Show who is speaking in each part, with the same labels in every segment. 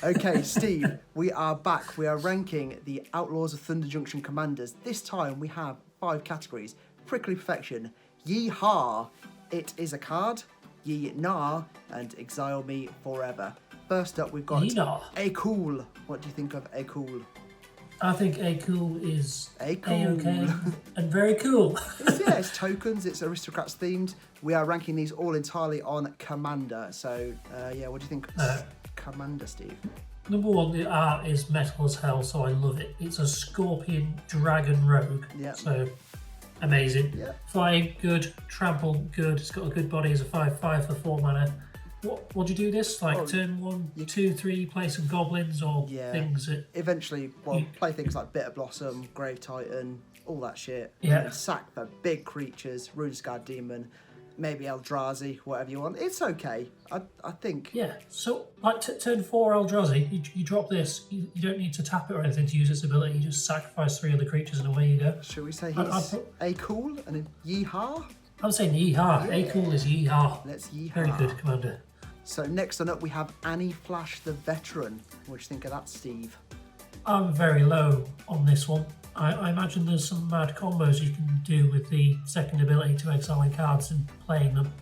Speaker 1: Okay, Steve, we are back. We are ranking the Outlaws of Thunder Junction commanders. This time we have 5 categories. Prickly Perfection, Yee-Haw, It Is a Card, Yee-Nah, and Exile Me Forever. First up, we've got Aocola. What do you think of Aocola?
Speaker 2: I think Aocola is
Speaker 1: A-okay
Speaker 2: and very cool.
Speaker 1: It's tokens, it's aristocrats themed. We are ranking these all entirely on Commander. So, what do you think of Commander, Steve?
Speaker 2: Number 1, the art is metal as hell, so I love it. It's a Scorpion Dragon Rogue, so amazing. Flying, good. Trample, good. It's got a good body as a 5/5 for 4 mana. What do you do this? Like turn 1, 2, 3, play some goblins or things that...
Speaker 1: Eventually, play things like Bitter Blossom, Grave Titan, all that shit. Sack the big creatures, Runescarred Demon, maybe Eldrazi, whatever you want. It's okay, I think.
Speaker 2: Yeah, so like turn 4 Eldrazi, you drop this, you don't need to tap it or anything to use its ability, you just sacrifice 3 other creatures and away you go.
Speaker 1: Should we say he's Aocola and Yee-Haw?
Speaker 2: I'm saying Yee-Haw. Aocola is Yee-Haw.
Speaker 1: Let's Yee-Haw.
Speaker 2: Very good, Commander.
Speaker 1: So next on up we have Annie Flash the Veteran. What do you think of that, Steve?
Speaker 2: I'm very low on this one. I imagine there's some mad combos you can do with the second ability to exiling cards and playing them.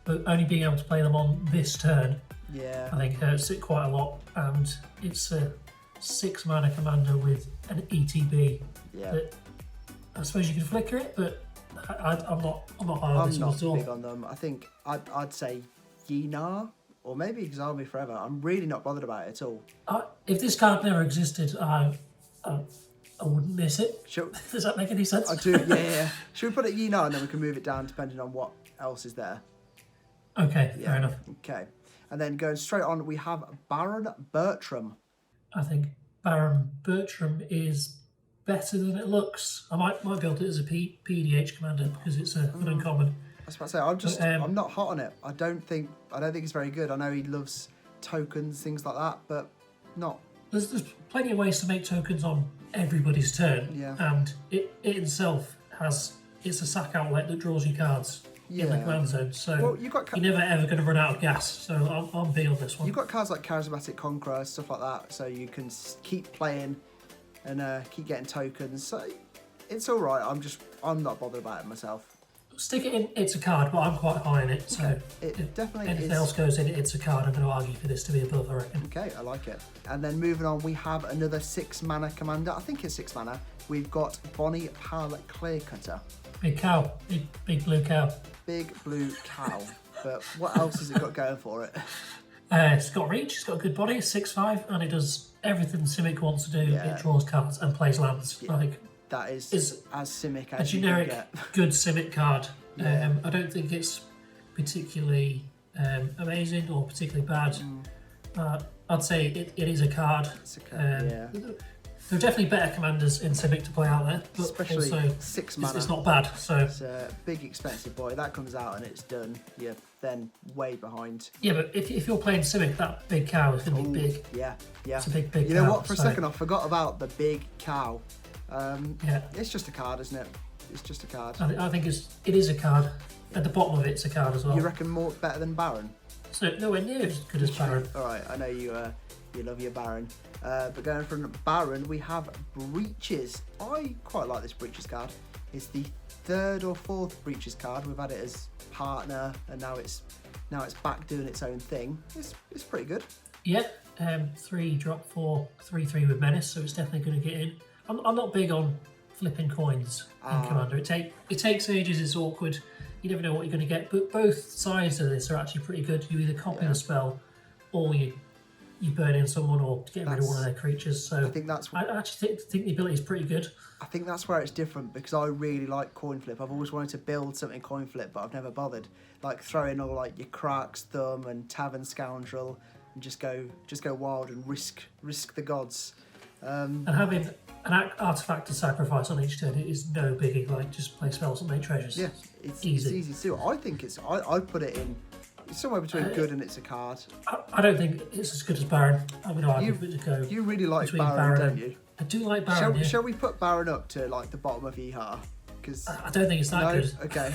Speaker 2: But only being able to play them on this turn, I think hurts it quite a lot. And it's a 6 mana commander with an ETB. That I suppose you can flicker it, but I'm not high on this one at all.
Speaker 1: I'm not big on them. I think I'd say Yee-Nah, or maybe Exile Me Forever. I'm really not bothered about it at all.
Speaker 2: If this card never existed, I wouldn't miss it. Does that make any sense?
Speaker 1: I do, yeah. Should we put it Yee-Nah and then we can move it down depending on what else is there?
Speaker 2: Okay, fair enough.
Speaker 1: Okay. And then going straight on, we have Baron Bertram.
Speaker 2: I think Baron Bertram is better than it looks. I might build it as a PDH commander because it's an uncommon.
Speaker 1: I was about to say, I'm not hot on it. I don't think it's very good. I know he loves tokens, things like that, but not.
Speaker 2: There's plenty of ways to make tokens on everybody's turn, and it itself it's a sack outlet that draws you cards in the command zone. So you're never ever going to run out of gas. So I'm big on this one.
Speaker 1: You've got cards like Charismatic Conqueror, stuff like that, so you can keep playing and keep getting tokens. So it's all right. I'm not bothered about it myself.
Speaker 2: Stick it in, it's a card, but I'm quite high in it, so
Speaker 1: it definitely
Speaker 2: anything else goes in, it's a card. I'm going to argue for this to be above, I reckon.
Speaker 1: Okay, I like it. And then moving on, we have another 6 mana commander. I think it's 6 mana. We've got Bonnie Pal Clearcutter.
Speaker 2: Big cow, big blue cow.
Speaker 1: Big blue cow. But what else has it got going for it?
Speaker 2: It's got reach, it's got a good body, 6/5, and it does everything Simic wants to do. It draws cards and plays lands.
Speaker 1: That is as Simic as
Speaker 2: a generic,
Speaker 1: you can get.
Speaker 2: good Simic card. I don't think it's particularly amazing or particularly bad. I'd say it is a card.
Speaker 1: It's a card,
Speaker 2: There are definitely better commanders in Simic to play out there, but
Speaker 1: especially
Speaker 2: also
Speaker 1: 6 mana.
Speaker 2: It's not bad. So
Speaker 1: it's a big expensive boy. That comes out and it's done. You're then way behind.
Speaker 2: Yeah, but if you're playing Simic, that big cow is going to be big.
Speaker 1: Yeah.
Speaker 2: It's a big cow.
Speaker 1: You know what? For a second, I forgot about the big cow. It's just a card, isn't it? It's just a card.
Speaker 2: I think it is a card. At the bottom of it's a card as well.
Speaker 1: You reckon more better than Baron?
Speaker 2: So nowhere near as good as Baron.
Speaker 1: All right, I know you love your Baron. But going from Baron, we have Breaches. I quite like this Breaches card. It's the 3rd or 4th Breaches card. We've had it as partner, and now it's back doing its own thing. It's pretty good.
Speaker 2: Yeah, 3 drop 4, 3/3 with Menace, so it's definitely going to get in. I'm not big on flipping coins in Commander. It takes ages, it's awkward, you never know what you're going to get, but both sides of this are actually pretty good. You either copy the spell or you burn in someone or get rid of one of their creatures. So I actually think the ability is pretty good.
Speaker 1: I think that's where it's different because I really like coin flip. I've always wanted to build something coin flip, but I've never bothered. Like throwing all like your Carc's Thumb and Tavern Scoundrel and just go wild and risk the gods.
Speaker 2: And having an artifact to sacrifice on each turn is no biggie. Like just play spells and make treasures.
Speaker 1: Yeah, it's easy to do. I think I put it in. It's somewhere between good and it's a card.
Speaker 2: I don't think it's as good as Baron. I'm going to argue for it to go.
Speaker 1: You really like Baron, don't you?
Speaker 2: I do like Baron.
Speaker 1: Shall we put Baron up to like the bottom of Yee-Haw? Because
Speaker 2: I don't think it's that good.
Speaker 1: Okay.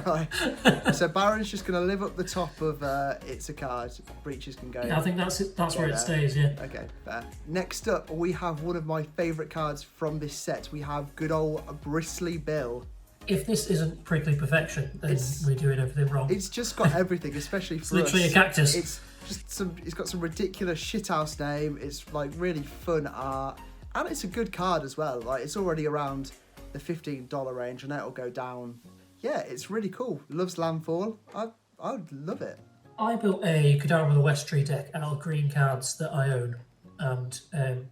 Speaker 1: Right. So Baron's just going to live up the top of it's a card. Breaches can go.
Speaker 2: Yeah, I think that's where it stays, yeah.
Speaker 1: Okay, fair. Next up, we have one of my favourite cards from this set. We have good old Bristly Bill.
Speaker 2: If this isn't prickly perfection, then we're doing everything wrong.
Speaker 1: It's just got everything, especially for
Speaker 2: literally
Speaker 1: us.
Speaker 2: a cactus.
Speaker 1: It's got some ridiculous shithouse name. It's like really fun art, and it's a good card as well. Like it's already around the $15 range, and it'll go down. Yeah, it's really cool. Loves landfall. I would love it.
Speaker 2: I built a Geral and Westry deck out of green cards that I own, and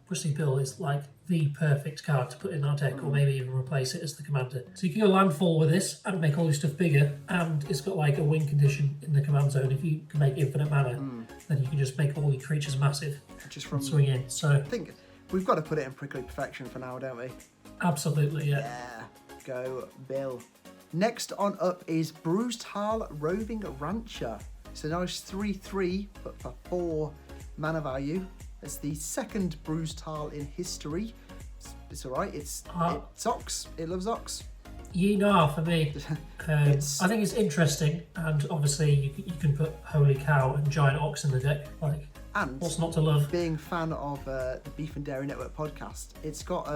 Speaker 2: Bristly Bill is like the perfect card to put in our deck, or maybe even replace it as the commander. So you can go landfall with this and make all your stuff bigger, and it's got like a win condition in the command zone. If you can make infinite mana, then you can just make all your creatures massive
Speaker 1: just from
Speaker 2: swing in. So
Speaker 1: I think we've got to put it in prickly perfection for now, don't we?
Speaker 2: Absolutely, yeah.
Speaker 1: Yeah, go Bill. Next on up is Bruise Roving Rancher. It's a nice 3/3, but for 4 mana value. It's the second Bruise Tile in history. It's alright. It's Ox. It loves Ox.
Speaker 2: Nah for me. I think it's interesting, and obviously you can put Holy Cow and Giant Ox in the deck. Like,
Speaker 1: and
Speaker 2: what's not to love?
Speaker 1: Being a fan of the Beef and Dairy Network podcast, it's got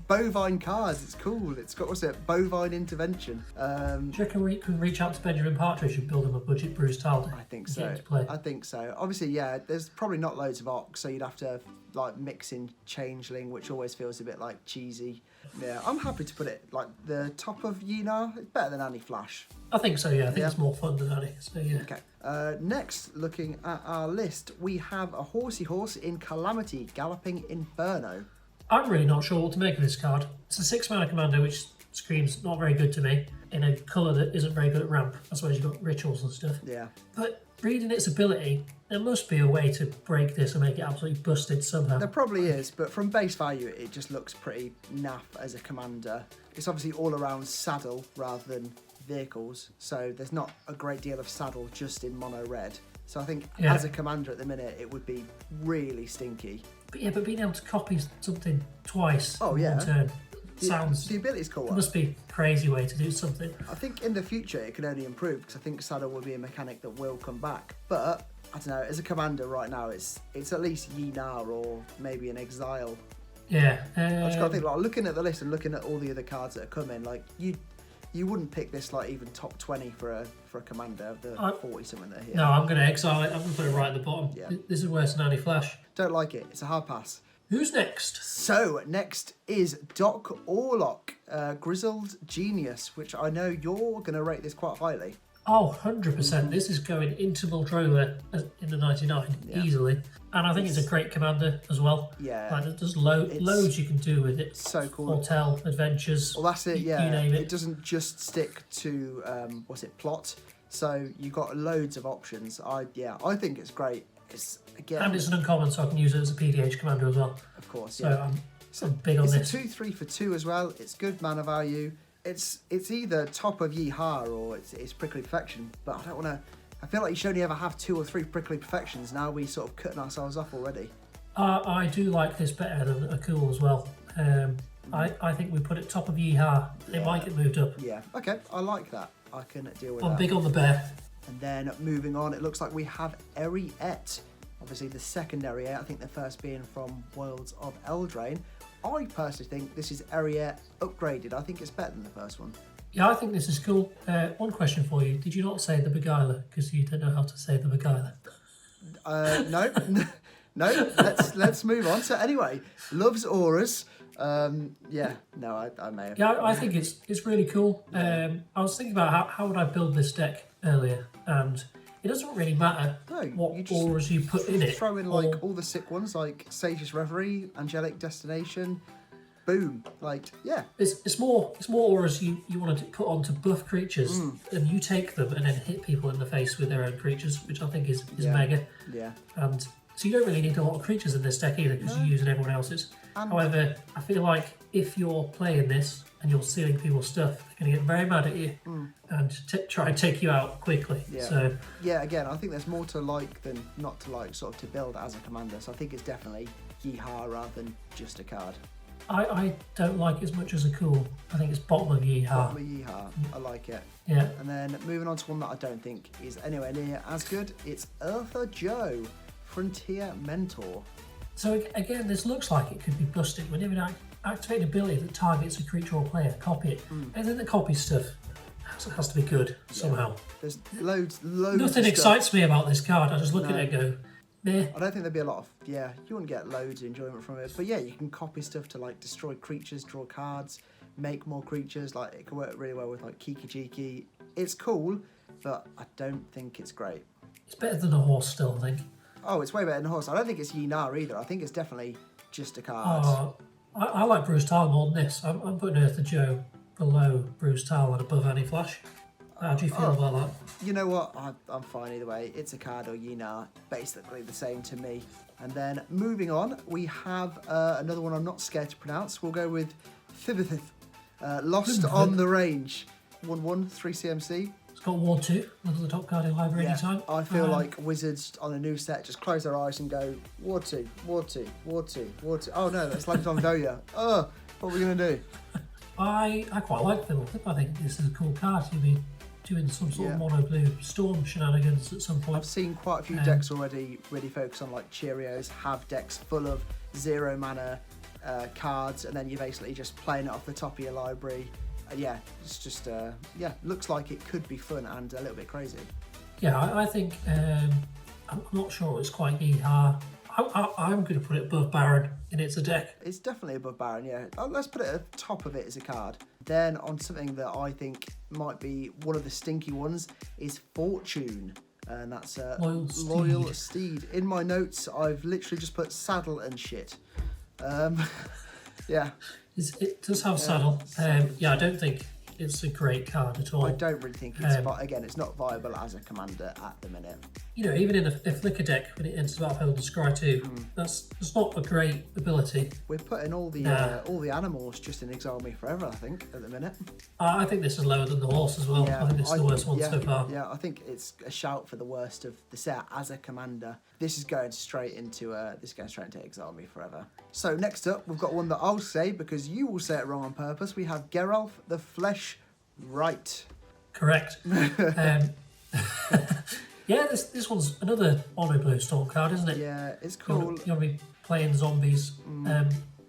Speaker 1: bovine cards. It's cool. It's got bovine intervention.
Speaker 2: Do you reckon we can reach out to Benjamin Partridge and build him a budget Bruise Tile deck?
Speaker 1: I think so. I think so. Obviously, yeah. There's probably not loads of Ox, so you'd have to like mix in Changeling, which always feels a bit like cheesy. Yeah, I'm happy to put it like the top of Yinar. It's better than Annie Flash.
Speaker 2: I think so, yeah. I think it's more fun than Annie. So yeah.
Speaker 1: Okay. Next, looking at our list, we have a horsey horse in Calamity, Galloping Inferno.
Speaker 2: I'm really not sure what to make of this card. It's a 6-mana commander, which screams not very good to me, in a colour that isn't very good at ramp. I suppose you've got rituals and stuff.
Speaker 1: Yeah.
Speaker 2: But reading its ability, there must be a way to break this and make it absolutely busted somehow.
Speaker 1: There probably is, but from base value, it just looks pretty naff as a commander. It's obviously all around saddle rather than vehicles, so there's not a great deal of saddle just in mono red. So I think as a commander at the minute, it would be really stinky.
Speaker 2: But being able to copy something twice in one turn sounds...
Speaker 1: The ability's cool.
Speaker 2: It must be a crazy way to do something.
Speaker 1: I think in the future it can only improve, because I think saddle will be a mechanic that will come back. But, I don't know, as a commander right now, it's at least Yinar or maybe an Exile.
Speaker 2: Yeah.
Speaker 1: I just got to think, like, looking at the list and looking at all the other cards that are coming, like, you wouldn't pick this like even top 20 for a commander of the 40 something there here.
Speaker 2: No, I'm going to exile it. I'm going to put it right at the bottom.
Speaker 1: Yeah.
Speaker 2: This is worse than Annie Flash.
Speaker 1: Don't like it. It's a hard pass.
Speaker 2: Who's next?
Speaker 1: So next is Doc Orlock, Grizzled Genius, which I know you're going to rate this quite highly.
Speaker 2: Oh, 100%. This is going into Muldrover in the 99 easily. And I think it's a great commander as well.
Speaker 1: Yeah.
Speaker 2: Like, there's loads you can do with it.
Speaker 1: So cool.
Speaker 2: Hotel, adventures.
Speaker 1: Well, that's it, yeah.
Speaker 2: You name it.
Speaker 1: It doesn't just stick to, plot. So you've got loads of options. I think it's great.
Speaker 2: And it's an uncommon, so I can use it as a PDH commander as well.
Speaker 1: Of course,
Speaker 2: yeah. So I'm big on this.
Speaker 1: It's a 2/3 for 2 as well. It's good mana value. It's either top of Yeehaw or it's Prickly Perfection, but I don't want to... I feel like you should only ever have 2 or 3 Prickly Perfections. Now we sort of cutting ourselves off already.
Speaker 2: I do like this better than Aocola as well. I think we put it top of Yeehaw. It might get moved up.
Speaker 1: Yeah, okay, I like that. I can deal with
Speaker 2: that.
Speaker 1: I'm
Speaker 2: big on the bear.
Speaker 1: And then moving on, it looks like we have Eriette. Obviously the second Eriette, I think the first being from Worlds of Eldraine. I personally think this is Eriette upgraded. I think it's better than the first one.
Speaker 2: Yeah, I think this is cool. One question for you. Did you not say the Beguiler? Because you don't know how to say the Beguiler.
Speaker 1: No. No, let's move on. So anyway, loves auras. I may have.
Speaker 2: Yeah, I think it's really cool. I was thinking about how would I build this deck earlier, and it doesn't really matter what auras you put in it.
Speaker 1: Throw in like all the sick ones, like Sage's Reverie, Angelic Destination. Boom! Like, yeah.
Speaker 2: It's more auras you want to put onto buff creatures, and you take them and then hit people in the face with their own creatures, which I think is mega.
Speaker 1: Yeah.
Speaker 2: And so you don't really need a lot of creatures in this deck either, because you're using everyone else's. However, I feel like if you're playing this and you're stealing people's stuff, they're going to get very mad at you and try and take you out quickly.
Speaker 1: Yeah.
Speaker 2: So
Speaker 1: again, I think there's more to like than not to like, sort of to build as a commander. So I think it's definitely Yeehaw rather than just a card.
Speaker 2: I don't like it as much as a cool. I think it's bottom of Yeehaw.
Speaker 1: Bottom of Yeehaw. I like it.
Speaker 2: Yeah.
Speaker 1: And then moving on to one that I don't think is anywhere near as good. It's Eartha Joe, Frontier Mentor.
Speaker 2: So again, this looks like it could be busted. Whenever you activate an ability that targets a creature or player, copy it. And then the copy stuff has to be good somehow.
Speaker 1: There's loads
Speaker 2: Nothing
Speaker 1: of stuff.
Speaker 2: excites me about this card. I just look at it and go, meh.
Speaker 1: I don't think there'd be a lot of, you wouldn't get loads of enjoyment from it. But yeah, you can copy stuff to like destroy creatures, draw cards, make more creatures. Like it can work really well with like Kiki Jiki. It's cool, but I don't think it's great.
Speaker 2: It's better than a horse still, I think.
Speaker 1: Oh, it's way better than a horse. I don't think it's Yinar either. I think it's definitely just a card.
Speaker 2: Oh, I like Bruise Tile more than this. I'm putting Eartha Joe below Bruise Tile and above Annie Flash. How do you feel about that?
Speaker 1: You know what? I'm fine either way. It's a card or Yinar, basically the same to me. And then moving on, we have another one I'm not scared to pronounce. We'll go with Fib, Lost on the Range. 1/1, 3 CMC.
Speaker 2: It's got Ward 2, one of the top card in library anytime.
Speaker 1: I feel like Wizards on a new set just close their eyes and go, Ward 2, Ward 2, Ward 2, Ward 2. Oh no, that's Lazav and Lyla. Oh, what are we going to do?
Speaker 2: I quite like Fib. I think this is a cool card. You'll be doing some sort of mono blue storm shenanigans at some point.
Speaker 1: I've seen quite a few decks already really focus on like Cheerios, have decks full of 0 mana cards, and then you're basically just playing it off the top of your library. Yeah, it's just, looks like it could be fun and a little bit crazy.
Speaker 2: Yeah, I think, I'm not sure it's quite Yeehaw. I'm going to put it above Baron in It's a Deck.
Speaker 1: It's definitely above Baron, yeah. Let's put it at the top of it as a card. Then on something that I think might be one of the stinky ones is Fortune. And that's Loyal Steed. In my notes, I've literally just put saddle and shit. Yeah.
Speaker 2: It does have saddle. I don't think it's a great card at all.
Speaker 1: I don't really think it's, again, it's not viable as a commander at the minute.
Speaker 2: You know, even in a flicker deck, when it enters the battlefield and scry 2, that's not a great ability.
Speaker 1: We're putting all the animals just in Exile Me Forever, I think, at the minute.
Speaker 2: I think this is lower than the horse as well. I think this is the worst one so far.
Speaker 1: Yeah, I think it's a shout for the worst of the set as a commander. This is going straight into Exile Me Forever. So next up, we've got one that I'll say because you will say it wrong on purpose. We have Geral the Flesh Right.
Speaker 2: Correct. Yeah, this one's another mono blue storm card, isn't it?
Speaker 1: Yeah, it's cool.
Speaker 2: You're going to be playing zombies.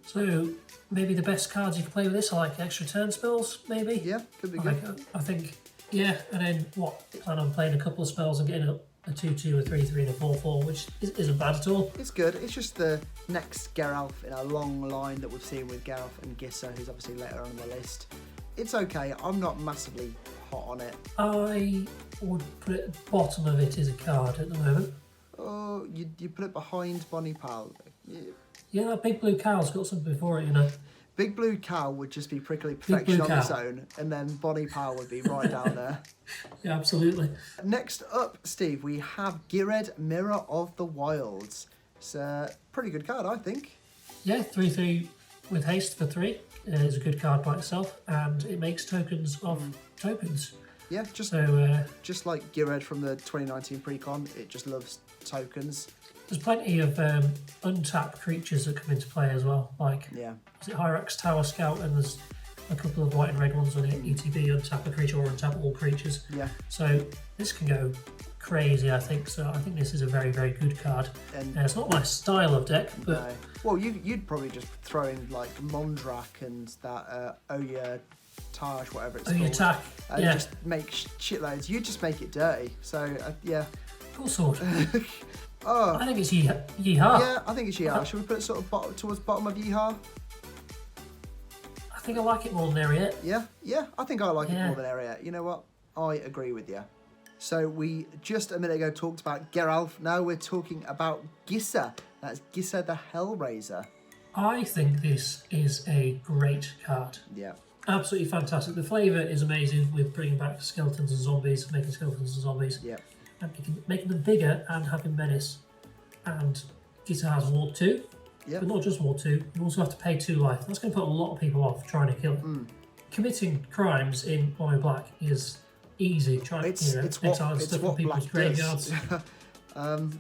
Speaker 2: So maybe the best cards you can play with this are like extra turn spells, maybe?
Speaker 1: Yeah, could be good.
Speaker 2: I think, yeah, and then plan on playing a couple of spells and getting a 2/2, a 3/3 and a 4/4, which isn't bad at all.
Speaker 1: It's good. It's just the next Geralt in a long line that we've seen with Geral and Gissa, who's obviously later on the list. It's okay. I'm not massively hot on it.
Speaker 2: I would put it at the bottom of it as a card at the moment.
Speaker 1: Oh, you put it behind Bonnie Pal.
Speaker 2: Yeah, that big blue cow's got something before it, you know.
Speaker 1: Big Blue Cow would just be prickly perfection on its own, and then Bonnie Pal would be right down there.
Speaker 2: Yeah, absolutely.
Speaker 1: Next up, Steve, we have Gired, Mirror of the Wilds. It's a pretty good card, I think.
Speaker 2: Yeah, 3/3 with haste for 3 is a good card by itself, and it makes tokens of tokens.
Speaker 1: Yeah, just like Gired from the 2019 pre-con, it just loves tokens.
Speaker 2: There's plenty of untapped creatures that come into play as well. Like, is it Hyrax Tower Scout? And there's a couple of white and red ones on it. ETB, untap a creature or untap all creatures.
Speaker 1: Yeah.
Speaker 2: So this can go crazy, I think. So I think this is a very, very good card. And it's not my style of deck, but
Speaker 1: no. Well, you'd probably just throw in like Mondrak and that Oya Taj, whatever it's called.
Speaker 2: Attack.
Speaker 1: And just make shitloads. You just make it dirty. So yeah.
Speaker 2: Cool sword.
Speaker 1: Oh,
Speaker 2: I think it's Yeehaw.
Speaker 1: Yeah, I think it's Yeehaw. Should we put it sort of towards bottom of Yeehaw?
Speaker 2: I think I like it more than Ariet.
Speaker 1: Yeah, I think I like it more than Ariet. You know what? I agree with you. So we just a minute ago talked about Geralt. Now we're talking about Gissa. That's Gissa the Hellraiser.
Speaker 2: I think this is a great card.
Speaker 1: Yeah.
Speaker 2: Absolutely fantastic. The flavour is amazing with bringing back skeletons and zombies, making skeletons and zombies.
Speaker 1: Yeah.
Speaker 2: And making them bigger and having menace. And Gissa has Ward 2, but not just Ward 2, you also have to pay 2 life. That's going to put a lot of people off trying to kill it. Committing crimes in mono black is easy. Exiling stuff from people's graveyards.
Speaker 1: And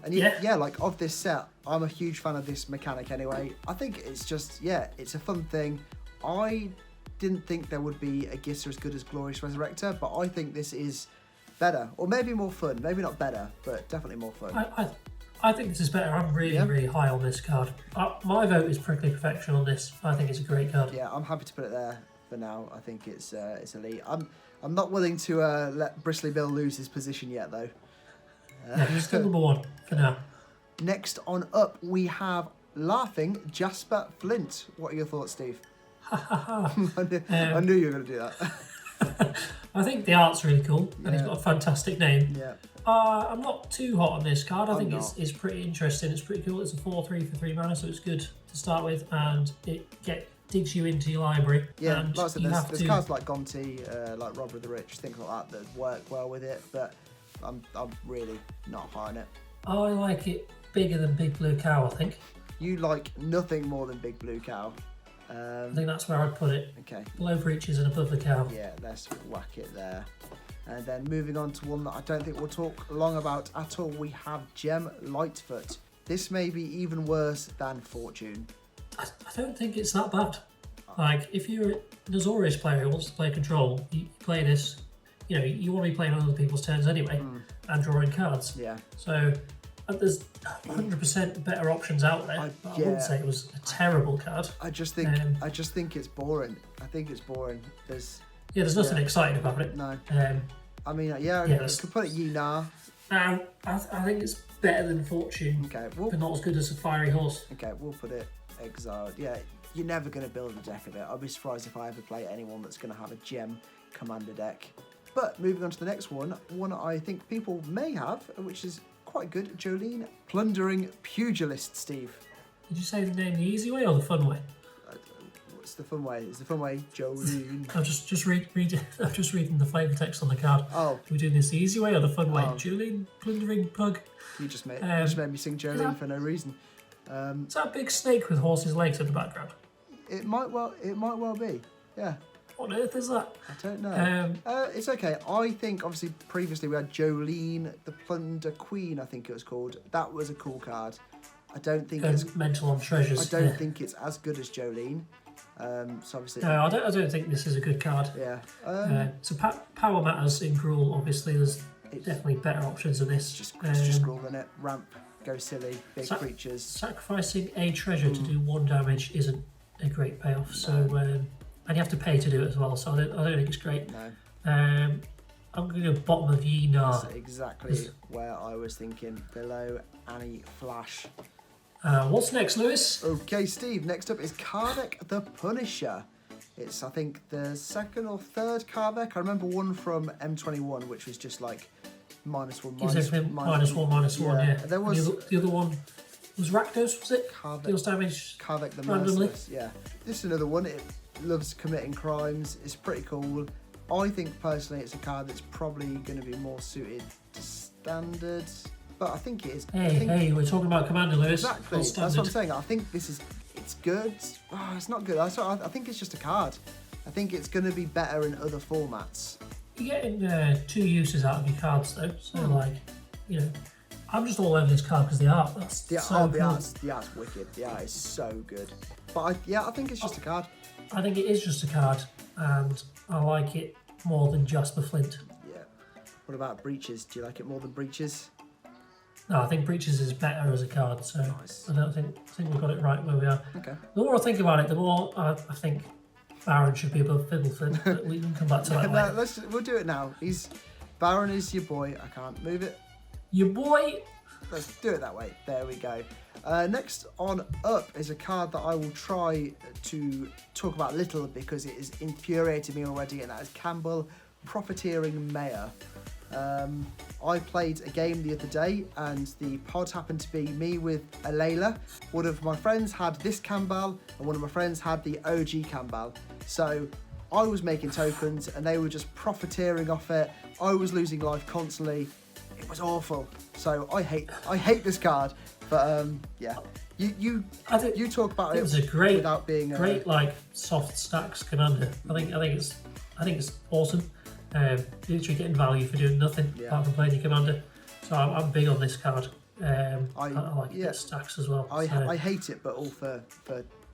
Speaker 1: like of this set, I'm a huge fan of this mechanic anyway. I think it's just, it's a fun thing. I didn't think there would be a Gissa as good as Glorious Resurrector, but I think this is better, or maybe more fun. Maybe not better, but definitely more fun.
Speaker 2: I think this is better. I'm really high on this card. My vote is Prickly Perfection on this. I think it's a great card.
Speaker 1: Yeah, I'm happy to put it there for now. I think it's elite. I'm not willing to let Bristly Bill lose his position yet, though.
Speaker 2: Yeah, he's still number 1 for now.
Speaker 1: Next on up, we have Laughing Jasper Flint. What are your thoughts, Steve? I knew you were going to do that.
Speaker 2: I think the art's really cool, and he's got a fantastic name.
Speaker 1: Yeah.
Speaker 2: I'm not too hot on this card. I think it's pretty interesting. It's pretty cool. It's a 4/3 for 3 mana, so it's good to start with, and it digs you into your library.
Speaker 1: Yeah,
Speaker 2: and
Speaker 1: like I said, there's cards like Gonti, like Robber of the Rich, things like that work well with it, but I'm really not high on it.
Speaker 2: I like it bigger than Big Blue Cow, I think.
Speaker 1: You like nothing more than Big Blue Cow.
Speaker 2: I think that's where I'd put it.
Speaker 1: Okay.
Speaker 2: Below Breaches and above the Cow.
Speaker 1: Yeah, let's whack it there. And then moving on to one that I don't think we'll talk long about at all, we have Gem Lightfoot. This may be even worse than Fortune.
Speaker 2: I don't think it's that bad. Like, if you're an Azorius player who wants to play control, you play this, you want to be playing on other people's turns anyway, and drawing cards.
Speaker 1: Yeah.
Speaker 2: So, there's 100% better options out there. I wouldn't say it was a terrible card.
Speaker 1: I just think it's boring. I think it's boring. There's
Speaker 2: nothing exciting about it.
Speaker 1: No. I mean, you could put it Yuna.
Speaker 2: I think it's better than Fortune.
Speaker 1: Okay.
Speaker 2: But not as good as a Fiery Horse.
Speaker 1: Okay, we'll put it Exiled. Yeah, you're never going to build a deck of it. I'll be surprised if I ever play anyone that's going to have a Gem Commander deck. But moving on to the next one I think people may have, which is quite good, Jolene, Plundering Pugilist, Steve.
Speaker 2: Did you say the name the easy way or the fun way?
Speaker 1: What's the fun way? Is the fun way Jolene?
Speaker 2: I'm just reading the flavour text on the card.
Speaker 1: Oh.
Speaker 2: Are we doing this the easy way or the fun way? Jolene, Plundering Pug.
Speaker 1: You just made me sing Jolene for no reason.
Speaker 2: Is that a big snake with horse's legs in the background?
Speaker 1: It might well be. Yeah.
Speaker 2: What on earth is that?
Speaker 1: I don't know. It's okay. I think, obviously, previously we had Jolene, the Plunder Queen, I think it was called. That was a cool card. I don't think it's...
Speaker 2: Mental on treasures.
Speaker 1: I don't think it's as good as Jolene. So obviously...
Speaker 2: No, I don't think this is a good card.
Speaker 1: Yeah.
Speaker 2: So power matters in Gruul, obviously. There's definitely better options than this.
Speaker 1: It's just Gruul, isn't it? Ramp, go silly, big creatures.
Speaker 2: Sacrificing a treasure to do 1 damage isn't a great payoff. No. So... and you have to pay to do it as well, so I don't think it's great.
Speaker 1: No.
Speaker 2: I'm going to go bottom of Ynar.
Speaker 1: That's exactly where I was thinking. Below Annie Flash.
Speaker 2: What's next, Lewis?
Speaker 1: Okay, Steve. Next up is Carc the Punisher. It's, I think, the 2nd or 3rd card deck. I remember one from M21, which was just like -1, -1, yeah.
Speaker 2: There was the other one. Was Rakdos, was it? Deals damage
Speaker 1: Carc the
Speaker 2: randomly.
Speaker 1: Merciless, yeah. This is another one. It loves committing crimes. It's pretty cool. I think personally it's a card that's probably going to be more suited to standard, but I think it is.
Speaker 2: Hey, we're talking about Commander, Lewis.
Speaker 1: Exactly. That's what I'm saying. I think it's good. Oh, it's not good. I think it's just a card. I think it's going to be better in other formats.
Speaker 2: You're getting 2 uses out of your cards though, so I'm just all over this card because the art.
Speaker 1: The art's wicked. The art is so good. But I think it's just a card.
Speaker 2: I think it is just a card, and I like it more than Jasper Flint.
Speaker 1: Yeah. What about Breaches? Do you like it more than Breaches?
Speaker 2: No, I think Breaches is better as a card, so nice. I think we've got it right where we are.
Speaker 1: Okay.
Speaker 2: The more I think about it, the more I think Baron should be above Fib and Flint, but we can come back to that later.
Speaker 1: We'll do it now. Baron is your boy. I can't move it.
Speaker 2: Your boy?
Speaker 1: Let's do it that way. There we go. Next on up is a card that I will try to talk about a little because it has infuriated me already, and that is Campbell Profiteering Mayor. I played a game the other day and the pod happened to be me with a Layla. One of my friends had this Campbell and one of my friends had the OG Campbell. So I was making tokens and they were just profiteering off it. I was losing life constantly. It was awful. So I hate this card. But yeah, you talk about it.
Speaker 2: It was a great,
Speaker 1: without being
Speaker 2: like soft stacks commander. I think it's awesome. Literally getting value for doing nothing apart from playing your commander. So I'm big on this card. I like it. It stacks as well.
Speaker 1: I hate it, but all for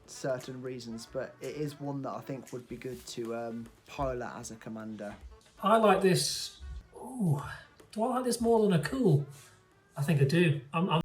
Speaker 1: certain reasons. But it is one that I think would be good to pilot as a commander.
Speaker 2: I like this. Ooh, do I like this more than a cool? I think I do. I'm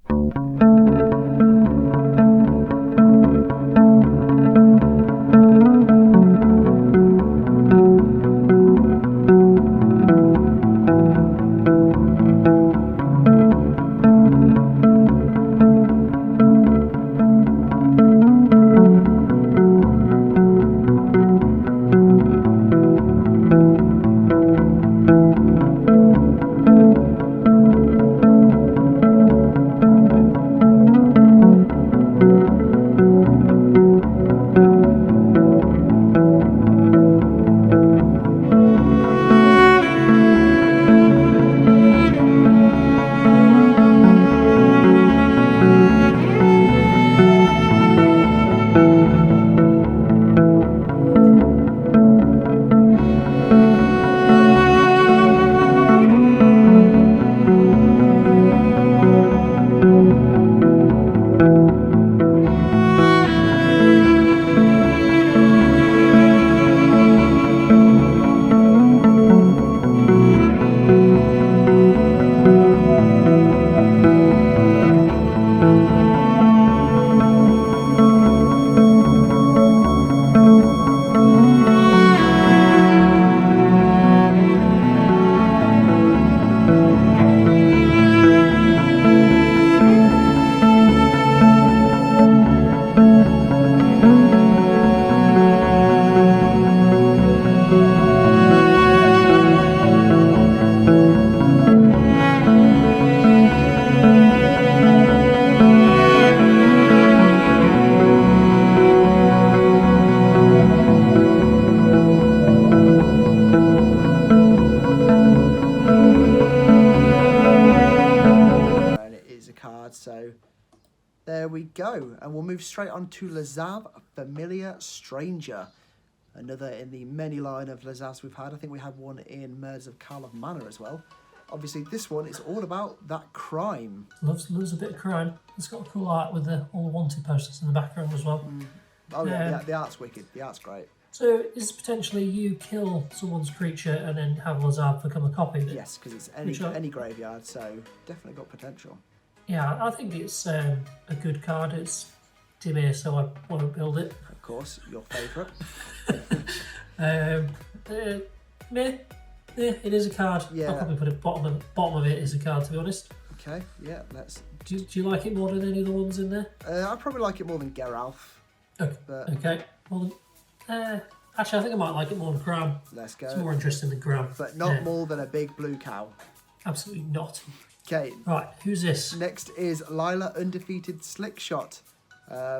Speaker 1: So there we go. And we'll move straight on to Lazav, Familiar Stranger. Another in the many line of Lazavs we've had. I think we had one in Murders of Karlov Manor as well. Obviously, this one is all about that crime.
Speaker 2: Loves a bit of crime. It's got a cool art with all the wanted posters in the background as well.
Speaker 1: Oh yeah, the art's wicked. The art's great.
Speaker 2: So is potentially you kill someone's creature and then have Lazav become a copy of it?
Speaker 1: Yes, because it's any graveyard, so definitely got potential.
Speaker 2: Yeah, I think it's a good card. It's Dimir, so I won't build it.
Speaker 1: Of course, your favourite.
Speaker 2: It is a card.
Speaker 1: Yeah.
Speaker 2: I'll probably put it bottom of it is a card, to be honest.
Speaker 1: Okay, yeah, let's...
Speaker 2: Do you like it more than any of the ones in there?
Speaker 1: I probably like it more than Geral.
Speaker 2: Okay. Okay. Well, actually, I think I might like it more than Gram.
Speaker 1: Let's go.
Speaker 2: It's more interesting than Gram.
Speaker 1: But not more than a big blue cow.
Speaker 2: Absolutely not.
Speaker 1: Okay.
Speaker 2: Right, who's this?
Speaker 1: Next is Lyla Undefeated Slickshot.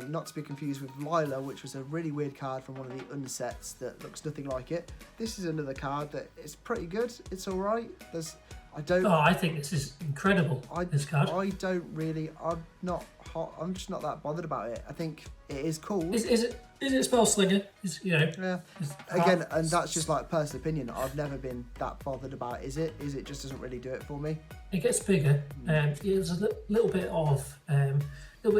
Speaker 1: Not to be confused with Lyla, which was a really weird card from one of the unsets that looks nothing like it. This is another card that is pretty good. It's all right.
Speaker 2: I think this is incredible. This card.
Speaker 1: I'm just not that bothered about it. I think it is cool.
Speaker 2: Is it Spellslinger?
Speaker 1: Yeah. Again, and that's just like personal opinion. I've never been that bothered about. Is it? It just doesn't really do it for me.
Speaker 2: It gets bigger. It's a little bit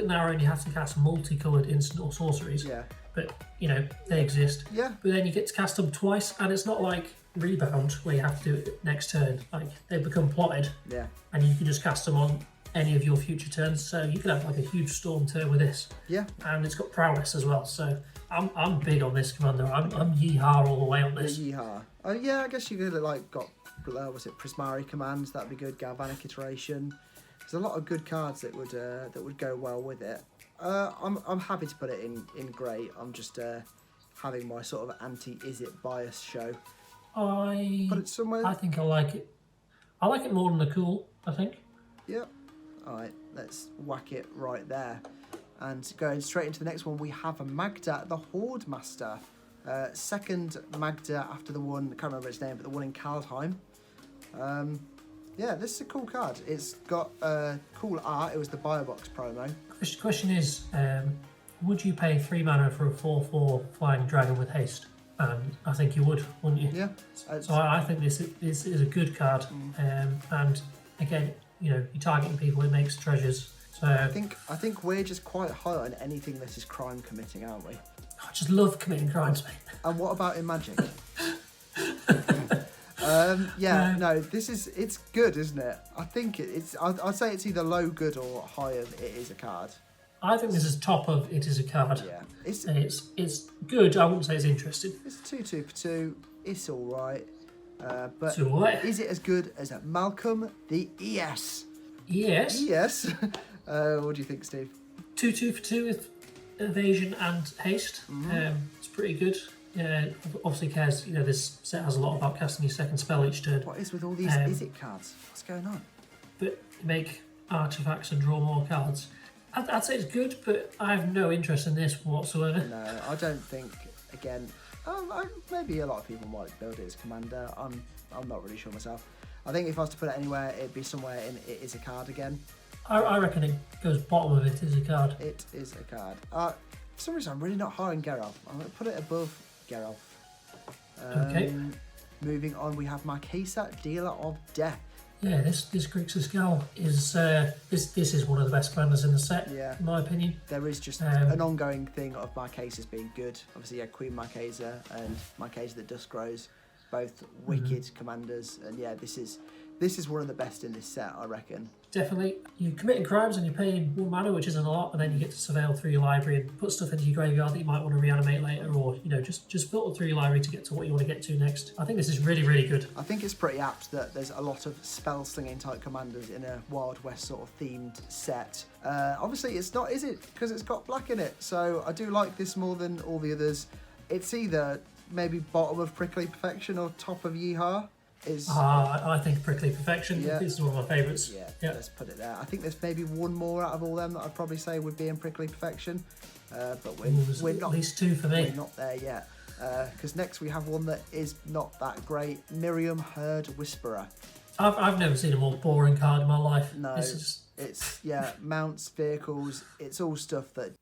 Speaker 2: narrow, and you have to cast multicoloured instant or sorceries. Yeah. But they exist. Yeah. But then you get to cast them twice, and it's not like Rebound where you have to do it next turn. Like they become plotted. Yeah. And you can just cast them on any of your future turns. So you can have like a huge storm turn with this. Yeah. And it's got prowess as well. So I'm big on this commander. I'm yeehaw all the way on this.
Speaker 1: Yeehaw. Yeah, I guess you could have got Prismari commands. That'd be good. Galvanic iteration. There's a lot of good cards that would go well with it. I'm happy to put it in grey. I'm just having my sort of anti-is-it bias show. Put it somewhere.
Speaker 2: I think I like it. I like it more than the cool, I think.
Speaker 1: Yep. Alright, let's whack it right there. And going straight into the next one, we have a Magda, the Horde Master. Second Magda after the one, I can't remember its name, but the one in Kaldheim. Yeah, this is a cool card. It's got cool art. It was the Biobox promo.
Speaker 2: The question is, would you pay 3 mana for a 4/4 flying dragon with haste? And I think you would, wouldn't you? Yeah. So I think this is a good card. And again, you're targeting people who makes treasures. So
Speaker 1: I think we're just quite high on anything that is crime committing, aren't we?
Speaker 2: I just love committing crimes, mate.
Speaker 1: And what about in Magic? No, it's good, isn't it? I think I'd say it's either low good or high of it is a card.
Speaker 2: I think this is top of it is a card.
Speaker 1: Yeah.
Speaker 2: It's good. I wouldn't say it's interesting.
Speaker 1: It's 2/2 for 2. It's all right. But
Speaker 2: It's all right.
Speaker 1: is it as good as Malcolm the ES?
Speaker 2: Yes.
Speaker 1: Yes. What do you think, Steve?
Speaker 2: 2/2 for 2 with evasion and haste. It's pretty good. Obviously cares, this set has a lot about casting your second spell each turn.
Speaker 1: What is with all these is it cards? What's going on?
Speaker 2: But you make artifacts and draw more cards. I'd say it's good, but I have no interest in this whatsoever.
Speaker 1: No, I don't think, again, maybe a lot of people might build it as commander. I'm not really sure myself. I think if I was to put it anywhere, it'd be somewhere in it is a card again.
Speaker 2: I reckon it goes bottom of it is a card.
Speaker 1: It is a card. For some reason, I'm really not high on Geral. I'm going to put it above Geral.
Speaker 2: Okay.
Speaker 1: Moving on, we have Marquesa, Dealer of Death.
Speaker 2: Yeah, this Grixis Gal is this is one of the best commanders in the set,
Speaker 1: Yeah.
Speaker 2: in my opinion.
Speaker 1: There is just an ongoing thing of Marquesas being good. Obviously, Queen Marquesa and Marquesa the Dust Grows, both wicked commanders. And yeah, this is one of the best in this set, I reckon.
Speaker 2: Definitely. You're committing crimes and you're paying 1 mana, which isn't a lot, and then you get to surveil through your library and put stuff into your graveyard that you might want to reanimate later, or just filter through your library to get to what you want to get to next. I think this is really, really good.
Speaker 1: I think it's pretty apt that there's a lot of spell slinging type commanders in a Wild West sort of themed set. Obviously, it's not, is it? Because it's got black in it. So I do like this more than all the others. It's either maybe bottom of Prickly Perfection or top of Yeehaw.
Speaker 2: I think Prickly Perfection.
Speaker 1: Yeah.
Speaker 2: This is one of my favourites.
Speaker 1: Yeah, let's put it there. I think there's maybe one more out of all them that I'd probably say would be in Prickly Perfection, but we're not.
Speaker 2: At least 2 for me.
Speaker 1: We're not there yet. Because next we have one that is not that great. Miriam Herd Whisperer.
Speaker 2: I've never seen a more boring card in my life.
Speaker 1: No, it's mounts, vehicles. It's all stuff that.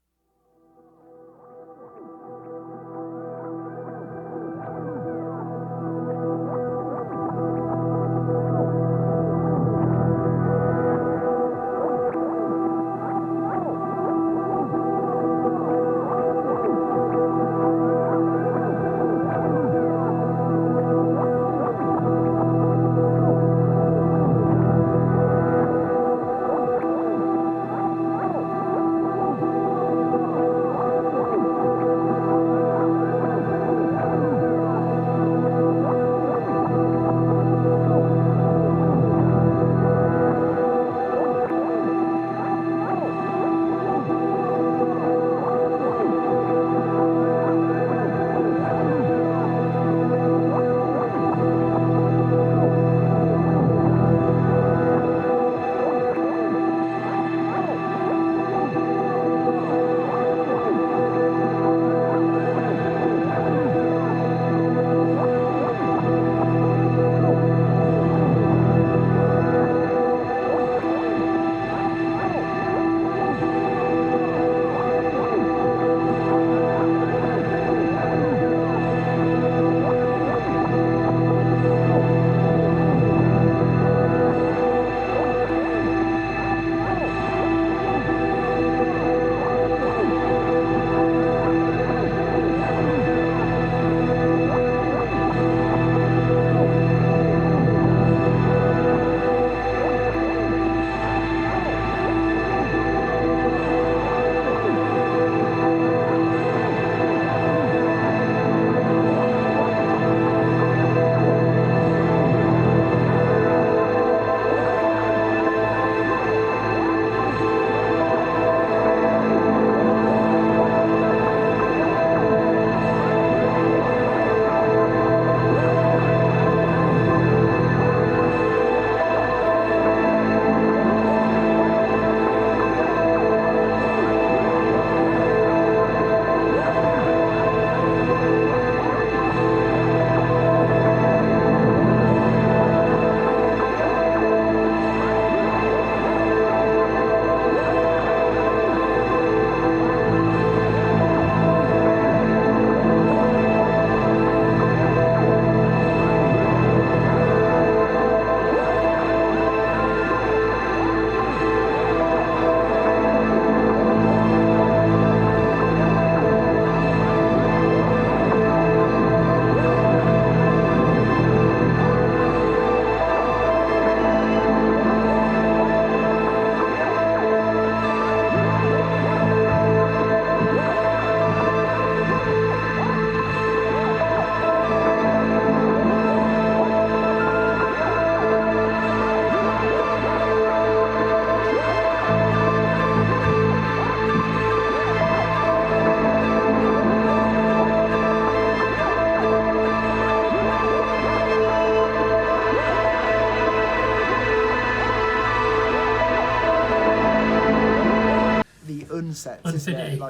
Speaker 2: Infinity.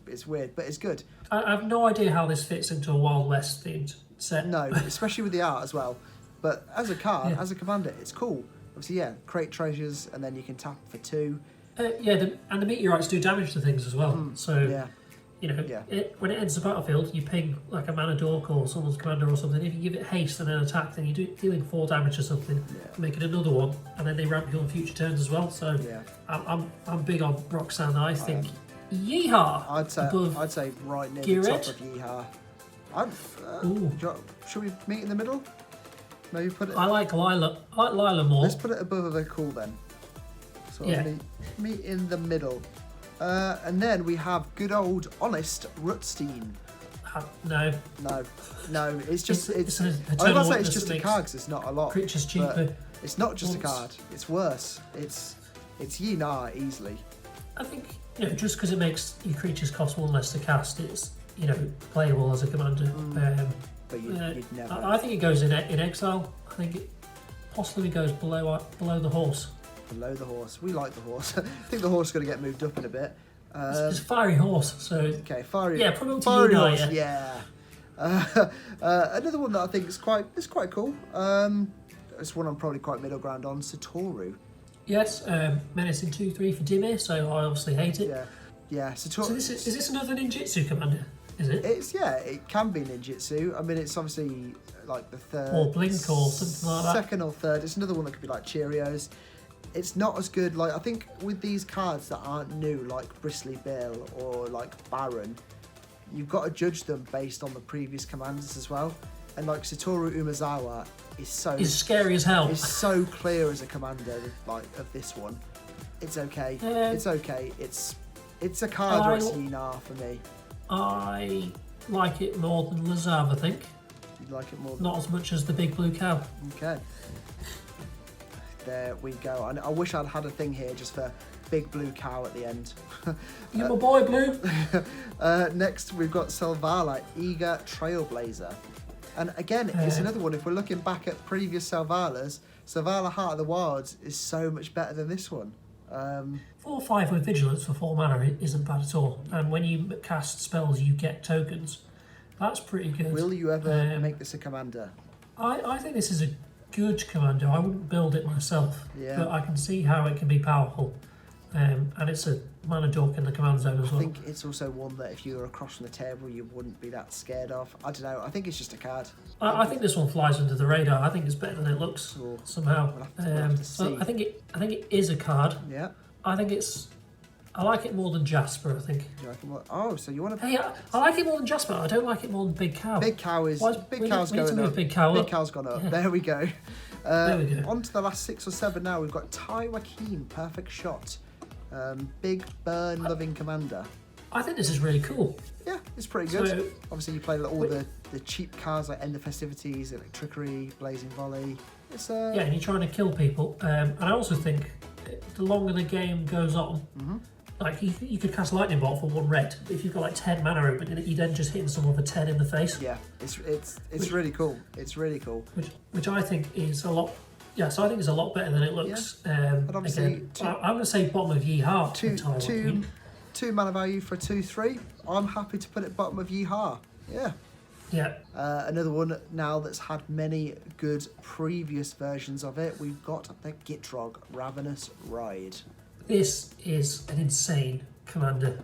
Speaker 1: It's weird, but it's good.
Speaker 2: I have no idea how this fits into a Wild West themed set.
Speaker 1: No, especially with the art as well. But as a card, as a commander, it's cool. Obviously, create treasures, and then you can tap for 2.
Speaker 2: And the meteorites do damage to things as well. When it enters the battlefield, you ping like a mana dork or someone's commander or something. If you give it haste and an attack, then you're dealing 4 damage or something, making another one, and then they ramp you on future turns as well. So I'm big on Roxan. I think Yeehaw.
Speaker 1: I'd say right near the top of Yeehaw. Should we meet in the middle? Maybe put it.
Speaker 2: I like Lyla more.
Speaker 1: Let's put it above the cool then. So meet in the middle. And then we have good old honest Rutstein.
Speaker 2: No.
Speaker 1: It's just I was about to say it's just a card because it's not a lot.
Speaker 2: Creatures cheaper.
Speaker 1: It's not just a card. It's worse. It's Yi-Na easily.
Speaker 2: I think just because it makes your creatures cost 1 less to cast, it's playable as a commander.
Speaker 1: But you'd never.
Speaker 2: I think it goes in exile. I think it possibly goes below the horse.
Speaker 1: Below the horse. We like the horse. I think the horse is going to get moved up in a bit.
Speaker 2: It's a fiery horse, so...
Speaker 1: Okay, fiery...
Speaker 2: Yeah, probably
Speaker 1: fiery horse, another one that I think is quite cool. It's one I'm probably quite middle ground on, Satoru.
Speaker 2: Yes, Menace in 2/3 for Dimir, so I obviously hate it.
Speaker 1: Yeah, Satoru...
Speaker 2: So is this another ninjutsu commander, is it?
Speaker 1: It can be ninjutsu. I mean, it's obviously like the third...
Speaker 2: Or Blink or something like that.
Speaker 1: Second or third. It's another one that could be like Cheerios. It's not as good, like, I think with these cards that aren't new, like Bristly Bill or like Baron, you've got to judge them based on the previous commanders as well. And like Satoru Umezawa is
Speaker 2: scary as hell.
Speaker 1: Is so clear as a commander, like, of this one. It's okay. It's okay. It's a card or it's Yi-Na for me.
Speaker 2: I like it more than Lazav, I think.
Speaker 1: You like it more than...
Speaker 2: Not as much as the big blue cow.
Speaker 1: Okay. There we go. And I wish I'd had a thing here just for big blue cow at the end.
Speaker 2: You're my boy, Blue.
Speaker 1: Next, we've got Svala, Eager Trailblazer. And again, it's another one. If we're looking back at previous Savalas, Svala Heart of the Wilds is so much better than this one.
Speaker 2: 4/5 with Vigilance for 4 mana isn't bad at all. And when you cast spells, you get tokens. That's pretty good.
Speaker 1: Will you ever make this a commander?
Speaker 2: I think this is a good commander. I wouldn't build it myself, but I can see how it can be powerful. And it's a mana dork in the command zone as well.
Speaker 1: I think it's also one that if you were across from the table, you wouldn't be that scared of. I don't know. I think it's just a card.
Speaker 2: I think this one flies under the radar. I think it's better than it looks somehow.
Speaker 1: We'll have to see.
Speaker 2: I think it is a card.
Speaker 1: Yeah.
Speaker 2: I like it more than Jasper, I think.
Speaker 1: Do you reckon what? Oh, so you want to...
Speaker 2: Hey, I like it more than Jasper. I don't like it more than Big Cow.
Speaker 1: Big Cow is... Big Cow's going up.
Speaker 2: Big Cow's
Speaker 1: gone up.
Speaker 2: Yeah.
Speaker 1: There we go.
Speaker 2: There we go.
Speaker 1: On to the last 6 or 7 now. We've got Taiim, Perfect Shot. Big burn loving commander.
Speaker 2: I think this is really cool.
Speaker 1: Yeah, it's pretty good.
Speaker 2: So,
Speaker 1: obviously, you play all the cheap cards like End of Festivities, Trickery, Blazing Volley. It's
Speaker 2: yeah, and you're trying to kill people. And I also think the longer the game goes on, like you could cast Lightning Bolt for 1 red. But if you've got like 10 mana open, you then just hitting someone for 10 in the face.
Speaker 1: Yeah, it's really cool. It's really cool.
Speaker 2: Which I think is a lot. Yeah, so I think it's a lot better than it looks.
Speaker 1: But obviously,
Speaker 2: again, I'm going to say bottom of Yeehaw.
Speaker 1: Two mana value for a 2/3. I'm happy to put it bottom of Yeehaw. Yeah.
Speaker 2: Yeah.
Speaker 1: Another one now that's had many good previous versions of it. We've got the Gitrog, Ravenous Ride.
Speaker 2: This is an insane commander.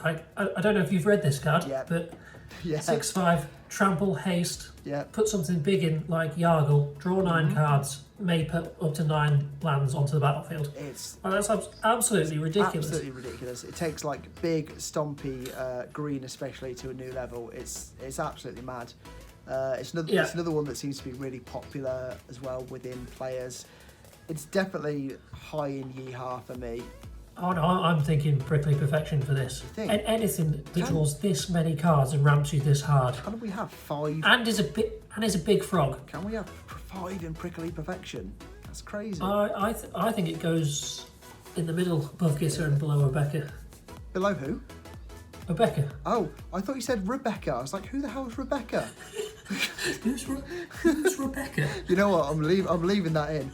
Speaker 2: I don't know if you've read this card, but 6/5, trample, haste, put something big in like Yargle, draw 9 cards, may put up to 9 lands onto the battlefield. That's absolutely ridiculous.
Speaker 1: Absolutely ridiculous. It takes like big, stompy green, especially to a new level. It's absolutely mad. It's another one that seems to be really popular as well within players. It's definitely high in Yeehaw for me.
Speaker 2: Oh no, I'm thinking Prickly Perfection for this. And anything that draws this many cards and ramps you this hard.
Speaker 1: Can we have 5?
Speaker 2: And is a big frog.
Speaker 1: Can we have 5 in Prickly Perfection? That's crazy.
Speaker 2: I think it goes in the middle, above Gissa and below Rebecca.
Speaker 1: Below who?
Speaker 2: Rebecca.
Speaker 1: Oh, I thought you said Rebecca. I was like, who the hell is Rebecca?
Speaker 2: Who's Rebecca?
Speaker 1: You know what? I'm leaving that in.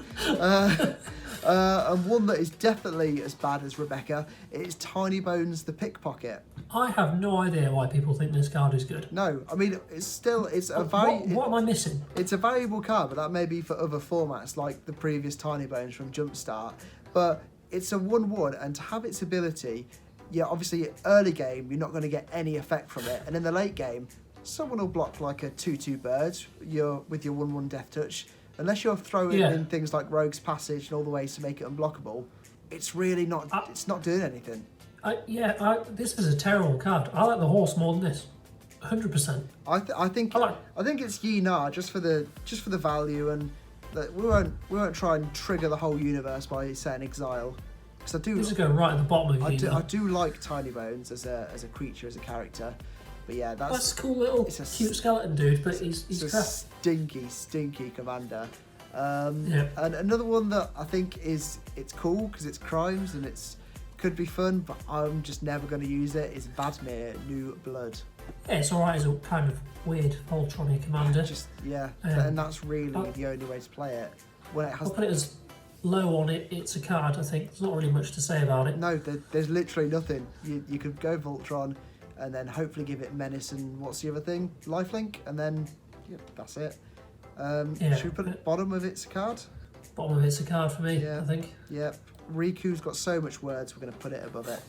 Speaker 1: And one that is definitely as bad as Rebecca is Tiny Bones the Pickpocket.
Speaker 2: I have no idea why people think this card is good.
Speaker 1: No, I mean, it's a
Speaker 2: What am I missing?
Speaker 1: It's a valuable card, but that may be for other formats like the previous Tiny Bones from Jumpstart. But it's a 1/1, and to have its ability, yeah, obviously early game you're not going to get any effect from it, and in the late game, someone will block like a 2/2 bird. With your 1/1 Death Touch, unless you're throwing in things like Rogue's Passage and all the ways to make it unblockable. It's really not. It's not doing anything.
Speaker 2: This is a terrible card. I like the horse more than this. 100%.
Speaker 1: I think it's Yi Na just for the value, and that we won't try and trigger the whole universe by saying exile, because I do.
Speaker 2: This is going right at the bottom of
Speaker 1: I do like Tiny Bones as a creature, as a character, but yeah, that's
Speaker 2: a cool little cute skeleton dude, but he's
Speaker 1: a stinky commander. And another one that I think it's cool because it's crimes and could be fun, but I'm just never going to use it. Is Vadmir New Blood.
Speaker 2: Yeah, it's alright as a kind of weird Voltron commander.
Speaker 1: And that's really the only way to play it. When it has,
Speaker 2: I'll put it as low on it. It's a card. I think there's not really much to say about it.
Speaker 1: No, there's literally nothing. You could go Voltron, and then hopefully give it Menace and what's the other thing? Lifelink, and then that's it. Should we put it bottom of it's a card?
Speaker 2: Bottom of it's a card for me. I think.
Speaker 1: Yeah. Riku's got so much words, we're going to put it above it.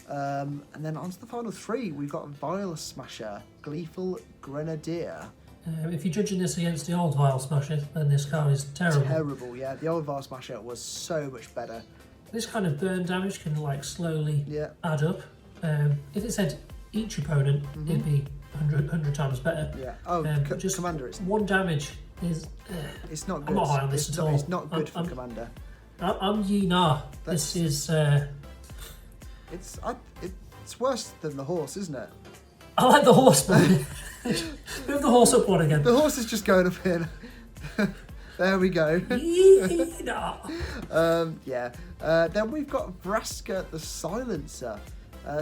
Speaker 1: And then on to the final three, we've got Vile Smasher, Gleeful Grenadier.
Speaker 2: If you're judging this against the old Vile Smasher, then this card is terrible.
Speaker 1: Terrible, yeah. The old Vile Smasher was so much better.
Speaker 2: This kind of burn damage can like slowly add up. If it said each opponent, it'd be 100 times better.
Speaker 1: Yeah. Just Commander, it's
Speaker 2: 1 damage is.
Speaker 1: It's not good.
Speaker 2: I'm not high on this at all.
Speaker 1: It's not good for Commander.
Speaker 2: I'm Yi Na. This is.
Speaker 1: It's worse than the horse, isn't it?
Speaker 2: I like the horse, man. Move the horse up one again.
Speaker 1: The horse is just going up here. There we go.
Speaker 2: Yi Na.
Speaker 1: Then we've got Vaska the Silencer.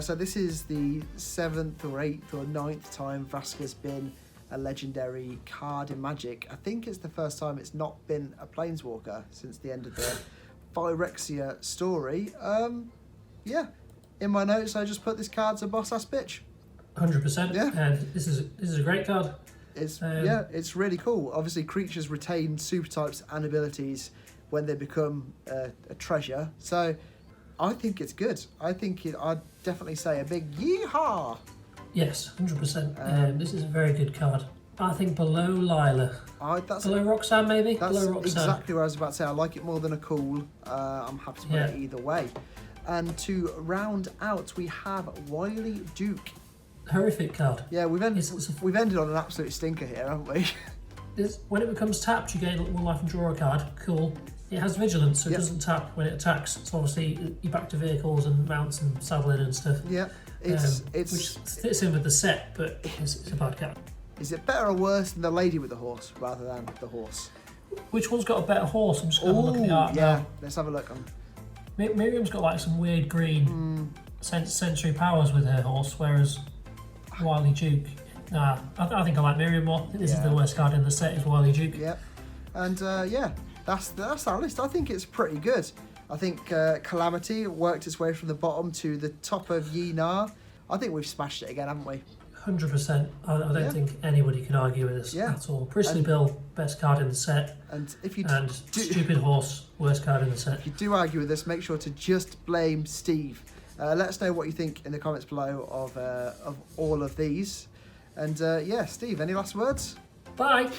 Speaker 1: So this is the 7th or 8th or 9th time Vraska's been a legendary card in Magic. I think it's the first time it's not been a Planeswalker since the end of the Phyrexia story. In my notes I just put this card's a boss-ass bitch.
Speaker 2: 100%. Yeah. This is a great card.
Speaker 1: It's really cool. Obviously creatures retain super types and abilities when they become a treasure. So I think it's good. I'd definitely say a big yeehaw.
Speaker 2: Yes, 100%. This is a very good card. I think below Lyla. Below Roxan, maybe?
Speaker 1: That's
Speaker 2: below Roxan.
Speaker 1: Exactly what I was about to say. I like it more than a cool. I'm happy to put it either way. And to round out, we have Wily Duke.
Speaker 2: Horrific card.
Speaker 1: Yeah, we've ended on an absolute stinker here, haven't we?
Speaker 2: When it becomes tapped, you gain 1 life and draw a card. Cool. It has vigilance, so it doesn't tap when it attacks. So obviously you're back to vehicles and mounts and saddling and stuff.
Speaker 1: Yeah,
Speaker 2: which fits in with the set, but it's a bad card.
Speaker 1: Is it better or worse than the lady with the horse rather than the horse?
Speaker 2: Which one's got a better horse? I'm just going to look at the art now.
Speaker 1: Let's have a look.
Speaker 2: Miriam's got like some weird green sensory powers with her horse, whereas Wily Duke. I think I like Miriam more. This is the worst card in the set, is Wily Duke.
Speaker 1: Yep. And that's our list. I think it's pretty good. I think Calamity worked its way from the bottom to the top of Yi Na. I think we've smashed it again, haven't we?
Speaker 2: 100%. I don't think anybody can argue with this at all. Bristly Bill, best card in the set.
Speaker 1: And
Speaker 2: Stupid Horse, worst card in the set.
Speaker 1: If you do argue with this, make sure to just blame Steve. Let us know what you think in the comments below of all of these. And Steve, any last words?
Speaker 2: Bye.